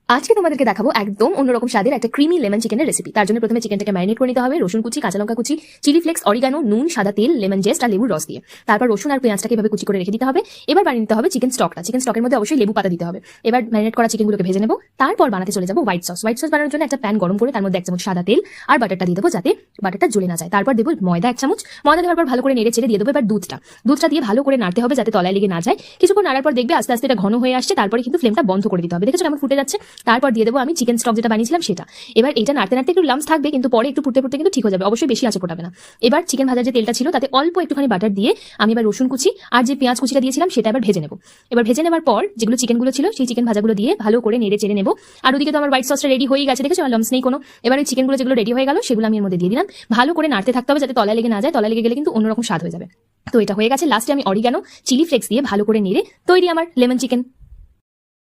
আজকে তোমাদেরকে দেখাবো একদম অন্যরকম স্বাদের একটা ক্রিমি লেমন চিকেনের রেসিপি। তার জন্য প্রথমে চিকেনটাকে ম্যারিনেট করে নিতে হবে রসুন কুচি, কাঁচা লঙ্কা কুচি, চিলি ফ্লেক্স, অরিগানো, নুন, সাদা তেল, লেমন জেস্ট আর লেবুর রস দিয়ে। তারপর রসুন আর পেঁয়াজটাকে এভাবে কুচি করে রেখে দিতে হবে। এবার বানিয়ে নিতে হবে চিকেন স্টকটা। চিকেন স্টকের মধ্যে অবশ্যই লেবু পাতা দিতে হবে। এবার ম্যারিনেট করা চিকেনগুলোকে ভেজে নেবো। তারপর বানাতে চলে যাবো হোয়াইট সস। হোয়াইট সস বানানোর জন্য একটা প্যান গরম করে তার মধ্যে 1 চামচ সাদা তেল আর বাটারটা দিয়ে দেবো, যাতে বাটারটা জ্বলে না যায়। তারপর দেবো ময়দা 1 চামচ। ময়দা দেওয়ার পর ভালো করে নেড়ে চেড়ে দিয়ে দেবো এবার দুধটা দিয়ে ভালো করে নাড়তে হবে যাতে তলায় লেগে না যায়। কিছুক্ষণ নাড়ার পর দেখবে আস্তে আস্তে এটা ঘন হয়ে আসছে। তারপরে কিন্তু ফ্লেমটা বন্ধ করে দিতে হবে। দেখেছো কেমন ফুটে যাচ্ছে। তারপর দিয়ে দেবো আমি চিকেন স্টক যেটা বানিয়েছিলাম সেটা। এবার এটা নাড়তে নাড়তে একটু লাম্পস থাকবে, কিন্তু পরে একটু ফুটতে ফুটতে কিন্তু ঠিক হয়ে যাবে। অবশ্যই বেশি আঁচে ফোটাবে না। এবার চিকেন ভাজার যে তেলটা ছিল তাতে অল্প একটুখানি বাটার দিয়ে আমি এবার রসুন কুচি আর যে পেঁয়াজ কুচিটা দিয়েছিলাম সেটা এবার ভেজে নেবো। এবার ভেজে নেওয়ার পর যেগুলো চিকেনগুলো ছিল সেই চিকেন ভাজাগুলো দিয়ে ভালো করে নেড়ে চেড়ে নেবো। আর ওদিকে তো আমার হোয়াইট সসটা রেডি হয়ে গেছে, দেখেছো লাম্পস নেই কোনো। এবার ওই চিকেনগুলো যেগুলো রেডি হয়ে গেল সেগুলো আমি এর মধ্যে দিয়ে দিলাম। ভালো করে নাড়তে থাকতে হবে যাতে তলায় লেগে না যায়। তলায় লেগে গেলে কিন্তু অন্যরকম স্বাদ হয়ে যাবে। তো এটা হয়ে গেছে। লাস্টে আমি অরিগানো, চিলি ফ্লেক্স দিয়ে ভালো করে নেড়ে তৈরি আমার লেমন চিকেন।